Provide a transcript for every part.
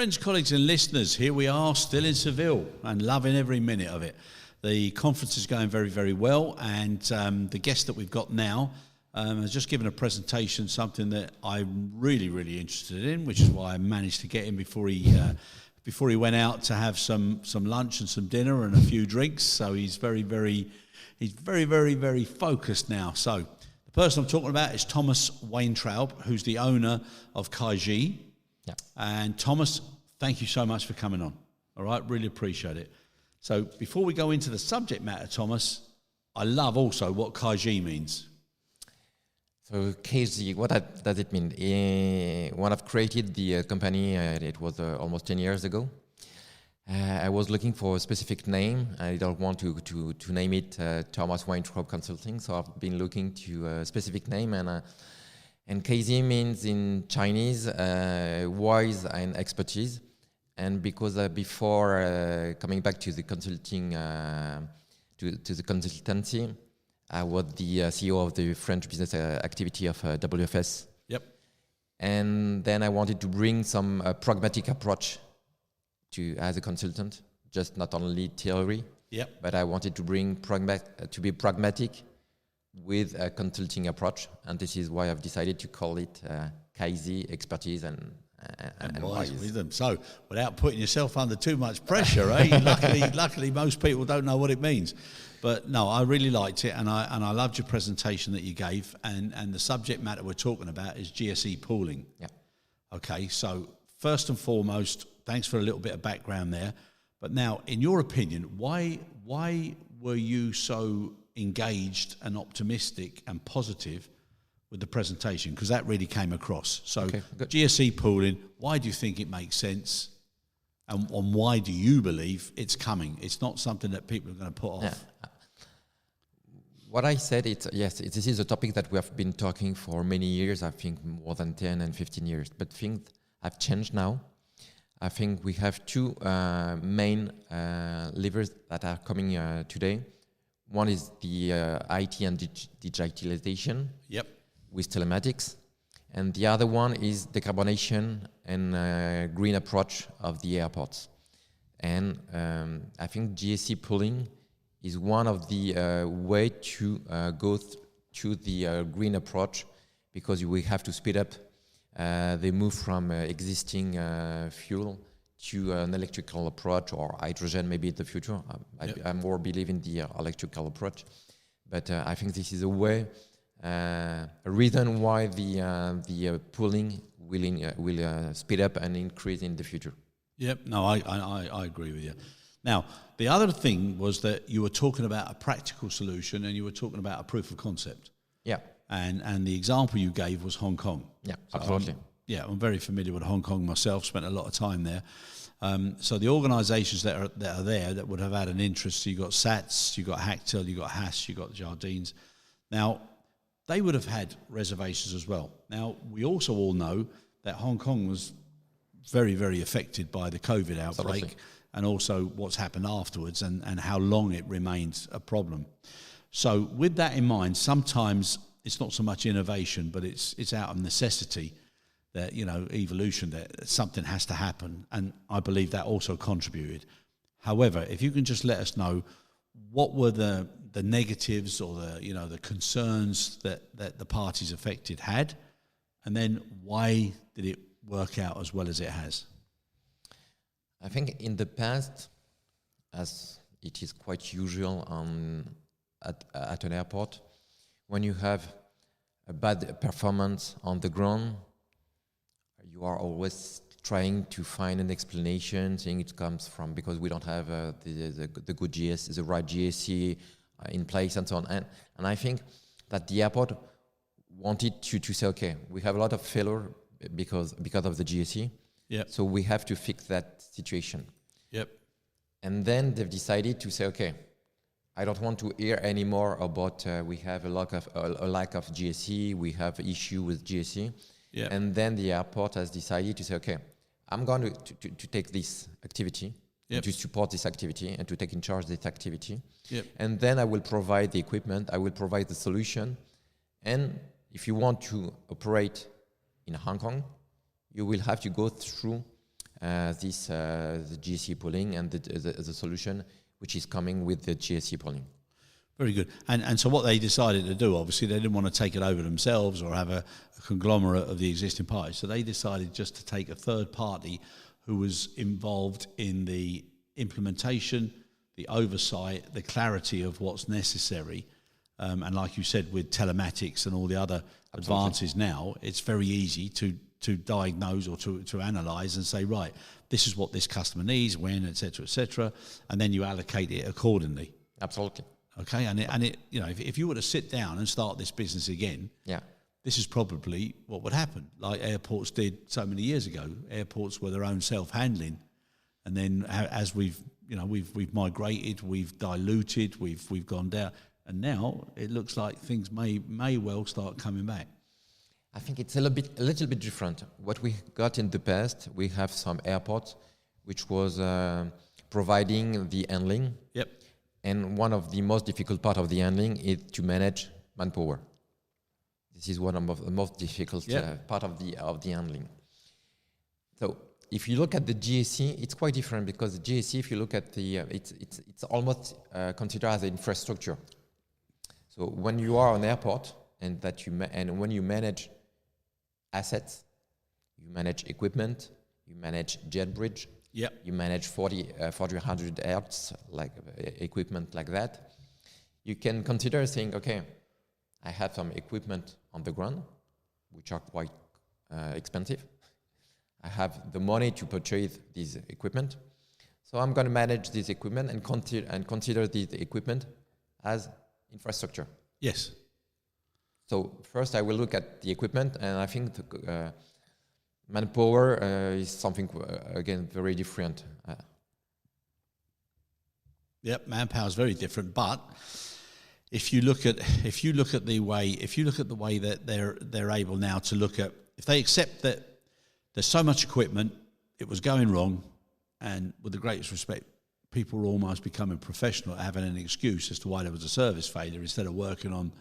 Friends, colleagues and listeners, here we are still in Seville and loving every minute of it. The conference is going very, very well, and the guest that we've got now has just given a presentation, something that I'm really, really interested in, which is why I managed to get him before he went out to have some lunch and some dinner and a few drinks. So he's very, very focused now. So the person I'm talking about is Thomas Waintraub, who's the owner of Kaiji. Yeah. And Thomas, thank you so much for coming on. All right, really appreciate it. So before we go into the subject matter, Thomas, I love also what Kaiji means. So Kaiji, what does it mean? When I've created the company, it was almost 10 years ago. I was looking for a specific name. I don't want to name it Thomas Waintraub Consulting, so I've been looking to a specific name, and Kaiji means in Chinese wise and expertise. And because before coming back to the consulting, to the consultancy, I was the CEO of the French business activity of WFS. Yep. And then I wanted to bring some pragmatic approach to as a consultant, just not only theory. Yep. But I wanted to bring to be pragmatic with a consulting approach, and this is why I've decided to call it Kaiji, expertise and wise wisdom. So, without putting yourself under too much pressure, luckily most people don't know what it means. But no, I really liked it, and I loved your presentation that you gave. And the subject matter we're talking about is GSE pooling. Yeah. Okay. So first and foremost, thanks for a little bit of background there. But now, in your opinion, why were you so engaged and optimistic and positive with the presentation? Because that really came across. So okay, GSE pooling, why do you think it makes sense? And why do you believe it's coming? It's not something that people are going to put off. Yeah. What I said, this is a topic that we have been talking for many years, I think more than 10 and 15 years. But things have changed now. I think we have two main levers that are coming today. One is the IT and digitalization. Yep. With telematics. And the other one is decarbonation and green approach of the airports. And I think GSE pooling is one of the way to go to the green approach, because we have to speed up the move from existing fuel to an electrical approach, or hydrogen maybe in the future. I more believe in the electrical approach. But I think this is a way, a reason why the pooling will speed up and increase in the future. Yep, no, I agree with you. Now, the other thing was that you were talking about a practical solution, and you were talking about a proof of concept. Yeah. And the example you gave was Hong Kong. Yeah, so absolutely. I'm very familiar with Hong Kong myself, spent a lot of time there. So the organisations that are there that would have had an interest, so you got SATS, you got Hactel, you got Haas, you got Jardines. Now, they would have had reservations as well. Now, we also all know that Hong Kong was very, very affected by the COVID outbreak. Absolutely. And also what's happened afterwards, and how long it remains a problem. So with that in mind, sometimes it's not so much innovation, but it's out of necessity, that, evolution, that something has to happen. And I believe that also contributed. However, if you can just let us know, what were the negatives or the concerns that the parties affected had, and then why did it work out as well as it has? I think in the past, as it is quite usual at an airport, when you have a bad performance on the ground, you are always trying to find an explanation, saying it comes from because we don't have the good GS, the right GSE in place, and so on. And I think that the airport wanted to say, okay, we have a lot of failure because of the GSE. Yep. So we have to fix that situation. Yep. And then they've decided to say, okay, I don't want to hear anymore about we have a lack of GSE, we have issue with GSE. Yep. And then the airport has decided to say, okay, I'm going to take this activity, yep, to support this activity and to take in charge this activity. Yep. And then I will provide the equipment, I will provide the solution. And if you want to operate in Hong Kong, you will have to go through the GSC pooling and the solution which is coming with the GSC pooling. Very good. And so what they decided to do, obviously, they didn't want to take it over themselves or have a conglomerate of the existing parties. So they decided just to take a third party who was involved in the implementation, the oversight, the clarity of what's necessary. And like you said, with telematics and all the other advances now, it's very easy to diagnose or to analyse and say, right, this is what this customer needs, when, et cetera, and then you allocate it accordingly. Absolutely. Okay, and it you know, if you were to sit down and start this business again, this is probably what would happen, like airports did so many years ago. Airports were their own self-handling, and then as we've migrated, we've diluted, we've gone down, and now it looks like things may well start coming back. I think it's a little bit different. What we got in the past, we have some airports which was providing the handling. Yep. And one of the most difficult part of the handling is to manage manpower. This is one of the most difficult part of the handling. So if you look at the GSC, it's quite different, because the GSC, if you look at the, it's almost considered as an infrastructure. So when you are on airport and when you manage assets, you manage equipment, you manage jet bridge. Yep. You manage 400 hertz, like equipment like that. You can consider saying, okay, I have some equipment on the ground, which are quite expensive. I have the money to purchase this equipment, so I'm going to manage this equipment and consider this equipment as infrastructure. Yes. So first, I will look at the equipment, and I think manpower is something again very different. Yep, manpower is very different. But if you look at the way that they're able now to look at, if they accept that there's so much equipment, it was going wrong, and with the greatest respect, people were almost becoming professional at having an excuse as to why there was a service failure instead of working on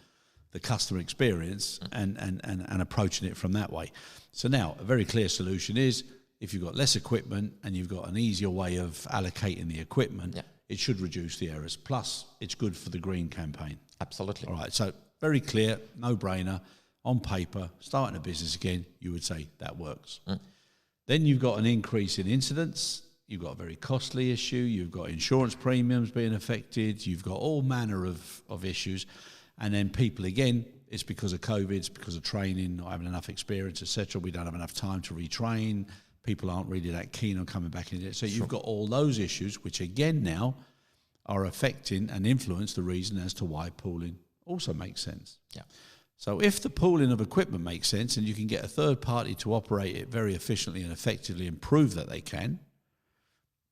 the customer experience and approaching it from that way. So now a very clear solution is, if you've got less equipment and you've got an easier way of allocating the equipment, it should reduce the errors. Plus, it's good for the green campaign. Absolutely. All right, so very clear, no-brainer. On paper, starting a business again, you would say that works. Then you've got an increase in incidents. You've got a very costly issue. You've got insurance premiums being affected. You've got all manner of issues. And then people, again, it's because of COVID, it's because of training, not having enough experience, etc. We don't have enough time to retrain. People aren't really that keen on coming back in it. So you've got all those issues, which again now are affecting and influence the reason as to why pooling also makes sense. Yeah. So if the pooling of equipment makes sense and you can get a third party to operate it very efficiently and effectively and prove that they can,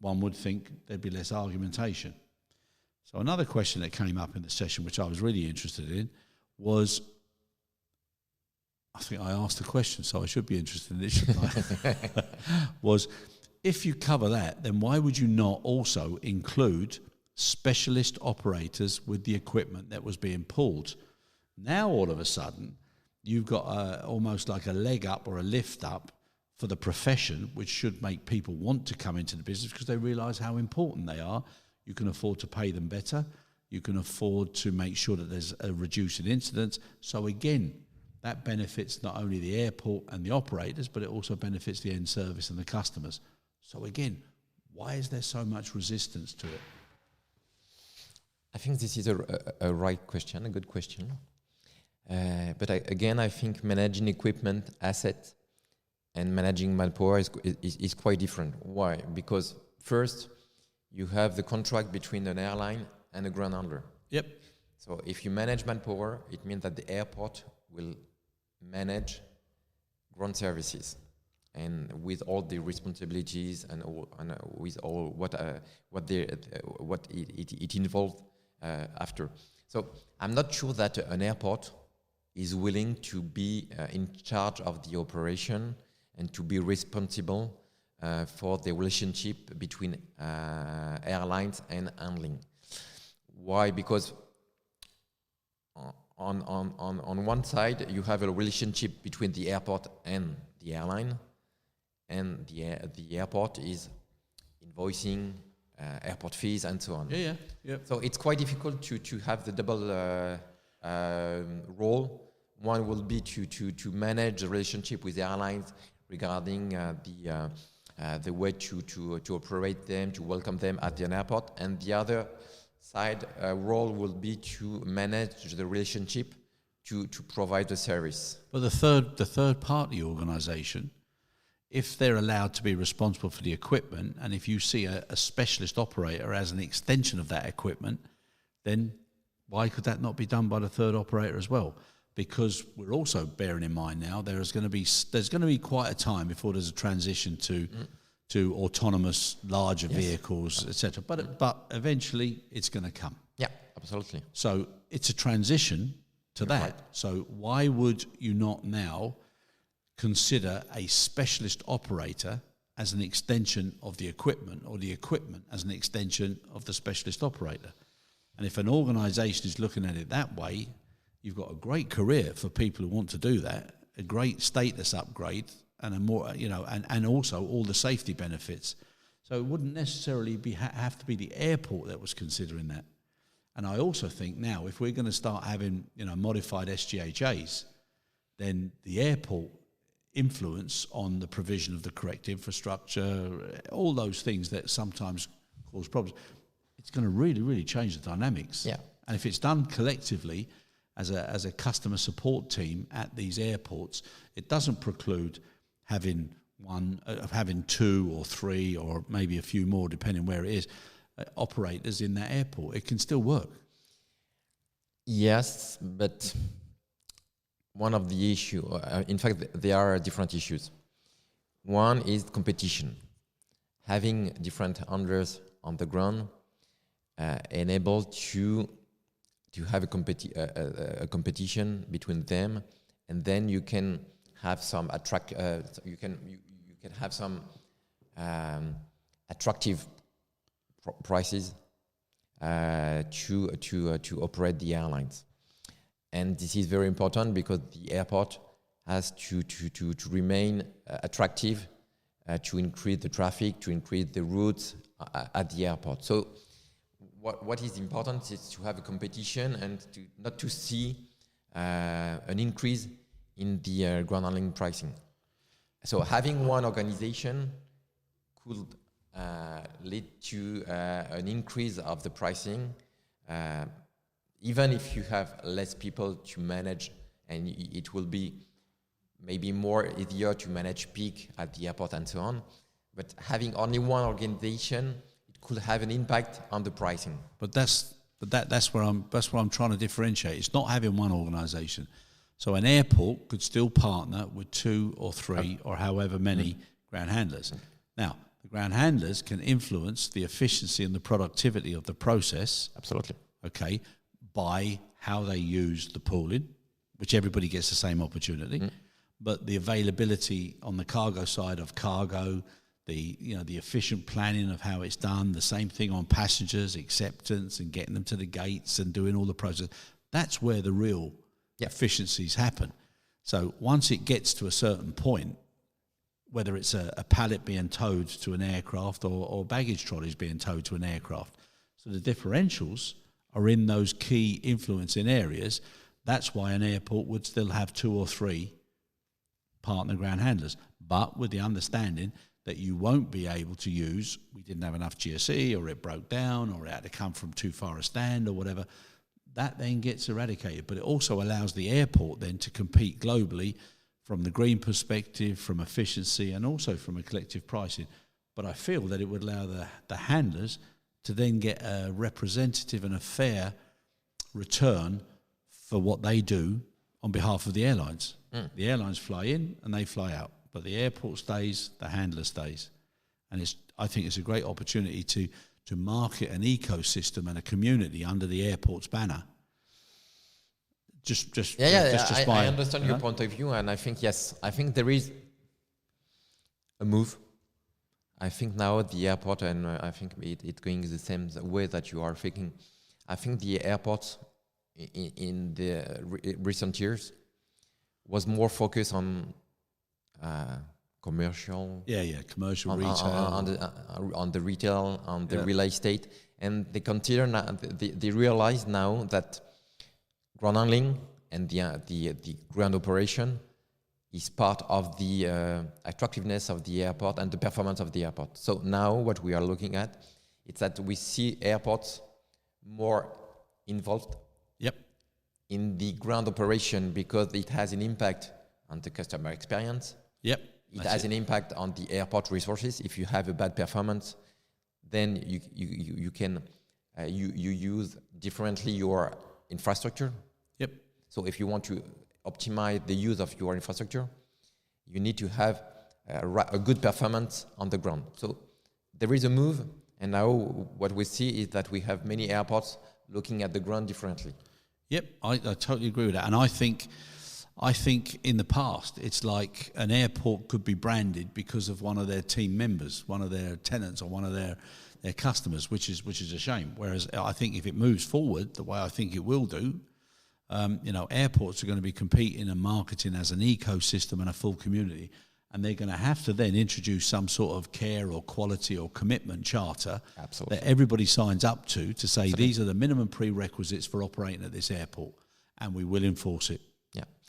one would think there'd be less argumentation. So another question that came up in the session, which I was really interested in, was, I think I asked the question, so I should be interested in it, shouldn't I? Was, if you cover that, then why would you not also include specialist operators with the equipment that was being pulled? Now, all of a sudden, you've got almost like a leg up or a lift up for the profession, which should make people want to come into the business because they realise how important they are. You can afford to pay them better. You can afford to make sure that there's a reduced in incidents. So again, that benefits not only the airport and the operators, but it also benefits the end service and the customers. So again, why is there so much resistance to it? I think this is a right question, a good question. But I think managing equipment, assets, and managing manpower is quite different. Why? Because first, you have the contract between an airline and a ground handler. Yep. So if you manage manpower, it means that the airport will manage ground services, and with all the responsibilities and with all what it involves after. So I'm not sure that an airport is willing to be in charge of the operation and to be responsible for the relationship between airlines and handling. Why? Because on one side you have a relationship between the airport and the airline, and the airport is invoicing airport fees and so on. Yeah. So it's quite difficult to have the double role. One will be to manage the relationship with the airlines regarding the way to operate them, to welcome them at the airport, and the other side role will be to manage the relationship to provide the service. But the third party organisation, if they're allowed to be responsible for the equipment, and if you see a specialist operator as an extension of that equipment, then why could that not be done by the third operator as well? Because we're also bearing in mind now there's going to be quite a time before there's a transition to autonomous larger vehicles, etc. But eventually it's going to come. Yeah, absolutely. So it's a transition to that. Right. So why would you not now consider a specialist operator as an extension of the equipment, or the equipment as an extension of the specialist operator? And if an organisation is looking at it that way, you've got a great career for people who want to do that, a great status upgrade, and a more, and also all the safety benefits. So it wouldn't necessarily have to be the airport that was considering that. And I also think now, if we're going to start having modified SGHAs, then the airport influence on the provision of the correct infrastructure, all those things that sometimes cause problems, it's going to really, really change the dynamics. Yeah. And if it's done collectively as a customer support team at these airports, it doesn't preclude having having 2 or 3 or maybe a few more, depending where it is, operators in that airport. It can still work. Yes, but one of the issue, in fact, there are different issues. One is competition. Having different handlers on the ground enable to have a competition between them, and then you can have some you can have some attractive prices to operate the airlines. And this is very important because the airport has to remain attractive, to increase the traffic, to increase the routes at the airport. So what is important is to have a competition and not to see an increase in the ground handling pricing. So having one organization could lead to an increase of the pricing, even if you have less people to manage, and it will be maybe more easier to manage peak at the airport and so on. But having only one organization, it could have an impact on the pricing. But that's where I'm trying to differentiate. It's not having one organization. So an airport could still partner with 2 or 3 or however many ground handlers. Now, the ground handlers can influence the efficiency and the productivity of the process. Absolutely. Okay, by how they use the pooling, which everybody gets the same opportunity. But the availability on the cargo side of cargo, the efficient planning of how it's done, the same thing on passengers, acceptance and getting them to the gates and doing all the process. That's where the real efficiencies happen. So once it gets to a certain point, whether it's a pallet being towed to an aircraft or baggage trolleys being towed to an aircraft, so the differentials are in those key influencing areas. That's why an airport would still have 2 or 3 partner ground handlers, but with the understanding that you won't be able to use, we didn't have enough GSE, or it broke down, or it had to come from too far a stand or whatever. That then gets eradicated. But it also allows the airport then to compete globally from the green perspective, from efficiency, and also from a collective pricing. But I feel that it would allow the handlers to then get a representative and a fair return for what they do on behalf of the airlines. The airlines fly in and they fly out, but the airport stays, the handler stays. And I think it's a great opportunity to market an ecosystem and a community under the airport's banner. I understand your point of view, and I think, yes, I think there is a move. I think now the airport, and I think it's going the same way that you are thinking. I think the airports in the recent years was more focused on commercial, commercial, on, retail, on the retail, on the real estate, and they consider now, they realize now that ground handling and the ground operation is part of the attractiveness of the airport and the performance of the airport. So now what we are looking at is that we see airports more involved in the ground operation because it has an impact on the customer experience. It has an impact on the airport resources. If you have a bad performance, then you can you use differently your infrastructure. So if you want to optimize the use of your infrastructure, you need to have a good performance on the ground. So there is a move, and now what we see is that we have many airports looking at the ground differently. I totally agree with that. And I think in the past, it's like an airport could be branded because of one of their team members, one of their tenants, or one of their customers, which is a shame. Whereas I think if it moves forward the way I think it will do, airports are going to be competing and marketing as an ecosystem and a full community, and they're going to have to then introduce some sort of care or quality or commitment charter that everybody signs up to say these are the minimum prerequisites for operating at this airport, and we will enforce it.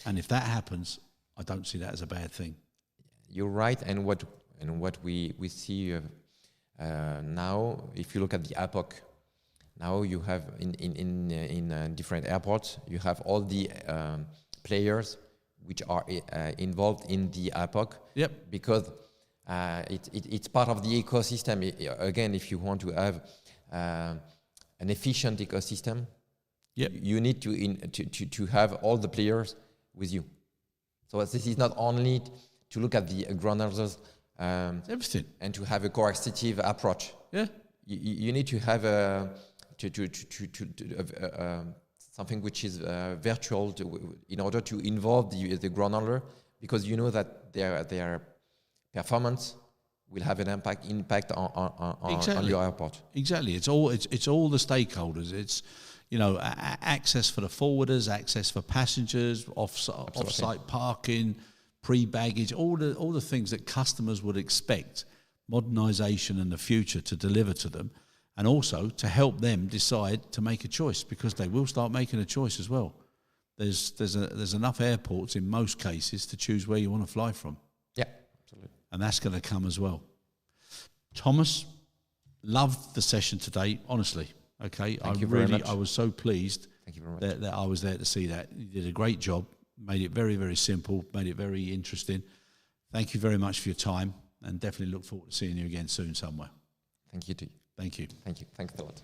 And if that happens, I don't see that as a bad thing. You're right, and what we see now, if you look at the APOC. Now you have in different airports, you have all the players which are involved in the APOC. Because it's part of the ecosystem. Again, if you want to have an efficient ecosystem, you need to have all the players with you. So this is not only to look at the ground handlers, everything, and to have a coercive approach. You need to have something which is virtual in order to involve the ground handler, because you know that their performance will have an impact on your airport. Exactly. It's all the stakeholders. It's access for the forwarders, access for passengers, off-site parking, pre-baggage, all the things that customers would expect modernisation in the future to deliver to them. And also to help them decide to make a choice, because they will start making a choice as well. There's enough airports in most cases to choose where you want to fly from. Absolutely. And that's going to come as well. Thomas, loved the session today, honestly. Okay, Thank you very much. I was so pleased that I was there to see that. You did a great job, made it very, very simple, made it very interesting. Thank you very much for your time, and definitely look forward to seeing you again soon somewhere. Thank you too. Thank you. Thank you. Thanks a lot.